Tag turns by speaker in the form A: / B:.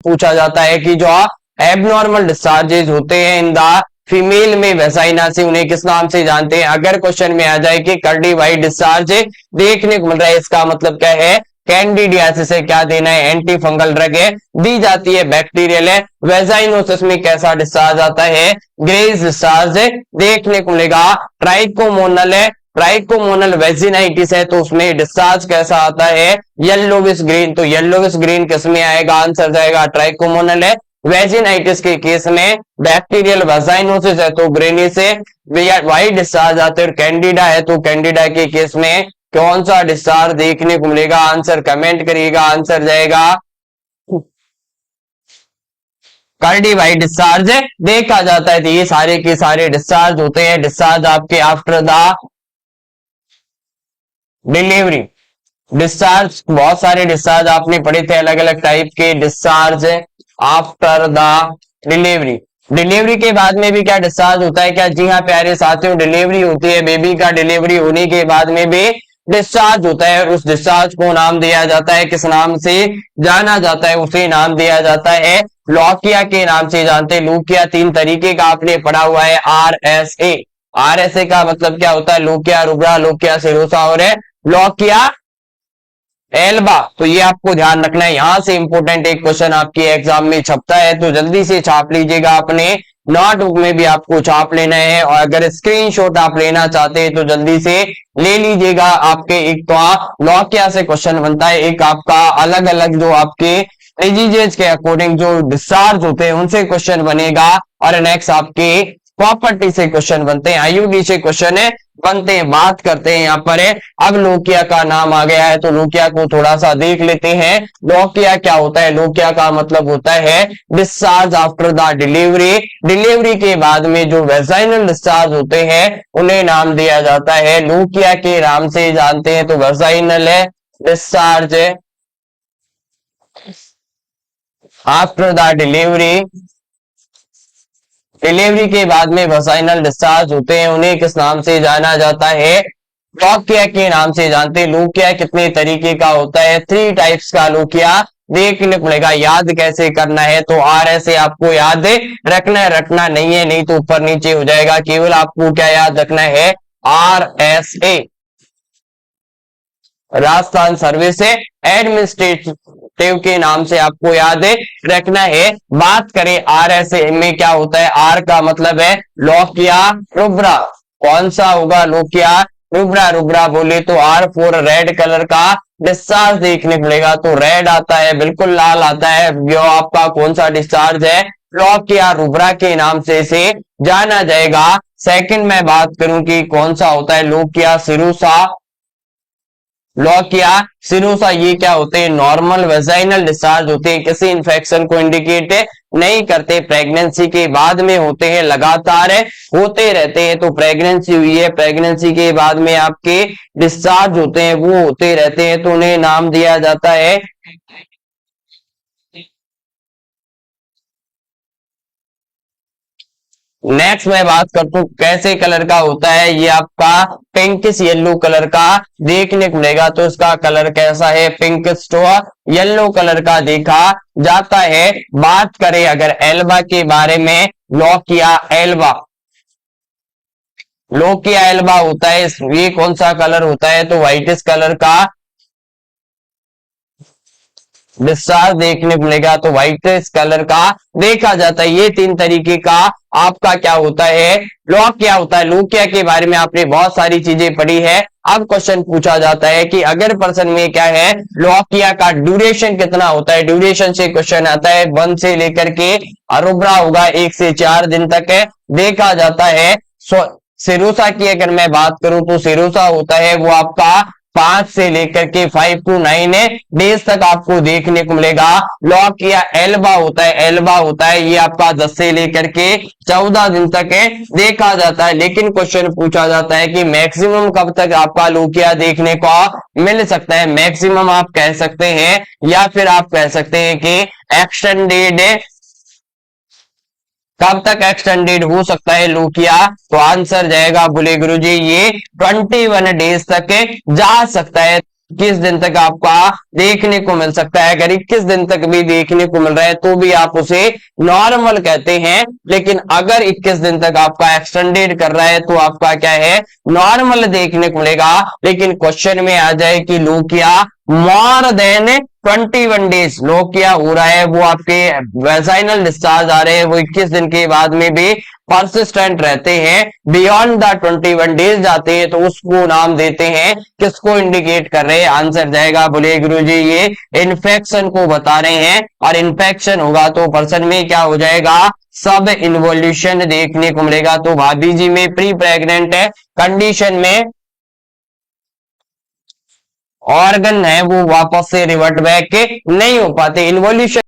A: पूछा जाता है कि जो एबनॉर्मल डिस्चार्जेस होते हैं इन द फीमेल में वेजाइना से, उन्हें किस नाम से जानते हैं। अगर क्वेश्चन में आ जाए कि कार्डियाक डिस्चार्ज देखने को मिल रहा है, इसका मतलब क्या है, कैंडिडियासिस है, क्या देना है, एंटी फंगल ड्रग है, दी जाती है, बैक्टीरियल है। वेजाइनोसिस में कैसा डिस्चार्ज आता है, ग्रेज डिस्चार्ज देखने को मिलेगा। ट्राइकोमोनल है, ट्राइकोमोनल वेजिनाइटिस है, तो उसमें डिस्चार्ज कैसा आता है, येलोविश ग्रीन। तो येलोविश ग्रीन किस में आएगा, आंसर जाएगा ट्राइकोमोनल है। वेजिनाइटिस के केस में बैक्टीरियल वेजाइनोसिस है तो ग्रेनी से व्हाइट डिस्चार्ज आते हैं। कैंडिडा है तो कैंडिडा के केस में कौन सा डिस्चार्ज देखने को मिलेगा, आंसर कमेंट करिएगा, आंसर जाएगा कार्डियाक डिस्चार्ज देखा जाता है। तो ये सारे के सारे डिस्चार्ज होते हैं, डिस्चार्ज आपके आफ्टर द डिलीवरी। डिस्चार्ज बहुत सारे डिस्चार्ज आपने पढ़े थे, अलग अलग टाइप के discharge after the delivery. Delivery के बाद में भी क्या डिस्चार्ज होता है क्या, जी हाँ प्यारे साथियों, डिलीवरी होती है, बेबी का डिलीवरी होने के बाद में भी डिस्चार्ज होता है। उस डिस्चार्ज को नाम दिया जाता है, किस नाम से जाना जाता है, उसे नाम दिया जाता है लौकिया के नाम से जानते हैं। लौकिया 3 तरीके का आपने पढ़ा हुआ है, RSA। RSA का मतलब क्या होता है, लौकिया रुब्रा, लौकिया सेरोसा और लौकिया एल्बा। तो ये आपको ध्यान रखना है, यहां से इंपोर्टेंट एक क्वेश्चन आपके एग्जाम में छपता है, तो जल्दी से छाप लीजिएगा, अपने नोटबुक में भी आपको छाप लेना है। और अगर स्क्रीनशॉट आप लेना चाहते हैं तो जल्दी से ले लीजिएगा। आपके एक तो लौकिया से क्वेश्चन बनता है, एक आपका अलग अलग जो आपके डिजीजेज के अकॉर्डिंग जो डिस्चार्ज होते हैं उनसे क्वेश्चन बनेगा, और नेक्स्ट आपके प्रॉपर्टी से क्वेश्चन बनते हैं, आईयूडी से क्वेश्चन बनते हैं। बात करते हैं यहाँ पर अब लौकिया का नाम आ गया है तो लौकिया को थोड़ा सा देख लेते हैं। लौकिया क्या होता है, लौकिया का मतलब होता है discharge after the delivery. Delivery के बाद में जो वेजाइनल डिस्चार्ज होते हैं उन्हें नाम दिया जाता है लौकिया के नाम से जानते हैं। तो वेजाइनल है discharge after the delivery, delivery के बाद में वेजाइनल डिस्चार्ज होते हैं, उन्हें किस नाम से जाना जाता है, लौकिया के नाम से जानते हैं। लौकिया कितने तरीके का होता है, 3 टाइप्स का लौकिया देखने को मिलेगा। याद कैसे करना है, तो RSA आपको याद रखना है, रखना नहीं है नहीं तो ऊपर नीचे हो जाएगा, केवल आपको क्या याद रखना है, RSA राजस्थान सर्विस एडमिनिस्ट्रेटिव के नाम से आपको याद रखना है। बात करें RSA में क्या होता है, R का मतलब है लौकिया रुब्रा, कौन सा होगा, लौकिया रुब्रा। रुब्रा बोले तो R फॉर रेड कलर का डिस्चार्ज देखने को मिलेगा, तो रेड आता है, बिल्कुल लाल आता है, जो आपका कौन सा डिस्चार्ज है, लौकिया रुब्रा के नाम से इसे जाना जाएगा। सेकंड मैं बात करूं कि कौन सा होता है, लौकिया सिरुसा। लौकिया सिरुसा ये क्या होते हैं, नॉर्मल वेजाइनल डिस्चार्ज होते हैं, किसी इंफेक्शन को इंडिकेट नहीं करते, प्रेगनेंसी के बाद में होते हैं, लगातार होते रहते हैं। तो प्रेगनेंसी हुई है, प्रेगनेंसी के बाद में आपके डिस्चार्ज होते हैं, वो होते रहते हैं, तो उन्हें नाम दिया जाता है नेक्स्ट मैं बात करता हूं कैसे कलर का होता है, ये आपका पिंकिश येलो कलर का देखने को मिलेगा। तो इसका कलर कैसा है, पिंकिश तो येलो कलर का देखा जाता है। बात करें अगर एल्बा के बारे में, लौकिया एल्बा, लौकिया एल्बा होता है, ये कौन सा कलर होता है, तो व्हाइटिश कलर का डिस्चार्ज देखने को मिलेगा, तो व्हाइट कलर का देखा जाता है। ये 3 तरीके का आपका क्या होता है, लौकिया होता है। लौकिया के बारे में आपने बहुत सारी चीजें पढ़ी है। अब क्वेश्चन पूछा जाता है कि अगर पर्सन में क्या है, लौकिया का ड्यूरेशन कितना होता है, ड्यूरेशन से क्वेश्चन आता है। 1 से लेकर के अरुब्रा होगा 1 से 4 दिन तक है देखा जाता है। सिरोसा की अगर मैं बात करूं तो सिरोसा होता है वो आपका 5 से लेकर के 5 to 9 डेज तक आपको देखने को मिलेगा। लौकिया एल्बा होता है, एल्बा होता है ये आपका 10 से लेकर के 14 दिन तक है देखा जाता है। लेकिन क्वेश्चन पूछा जाता है कि मैक्सिमम कब तक आपका लौकिया देखने को मिल सकता है। मैक्सिमम आप कह सकते हैं या फिर आप कह सकते हैं कि एक्सटेंडेड, कब तक एक्सटेंडेड हो सकता है लौकिया, तो आंसर जाएगा बोले गुरुजी ये 21 डेज तक जा सकता है। 21 दिन तक आपका देखने को मिल सकता है। अगर 21 दिन तक भी देखने को मिल रहा है तो भी आप उसे नॉर्मल कहते हैं, लेकिन अगर 21 दिन तक आपका एक्सटेंडेड कर रहा है तो आपका क्या है, नॉर्मल देखने को मिलेगा। लेकिन क्वेश्चन में आ जाए कि lochia more than 21 days lochia हो रहा है, वो आपके वेजाइनल डिस्चार्ज आ रहे हैं, वो 21 दिन के बाद में भी परसिस्टेंट रहते हैं, बियॉन्ड द 21 डेज जाते हैं, तो उसको नाम देते हैं, किसको इंडिकेट कर रहे हैं? आंसर जाएगा, बोले गुरुजी ये इन्फेक्शन को बता रहे हैं, और इन्फेक्शन होगा तो पर्सन में क्या हो जाएगा, सब इन्वोल्यूशन देखने को मिलेगा। तो भाभी जी में प्री प्रेग्नेंट कंडीशन में ऑर्गन है वो वापस से रिवर्ट बैक नहीं हो पाते, इन्वोल्यूशन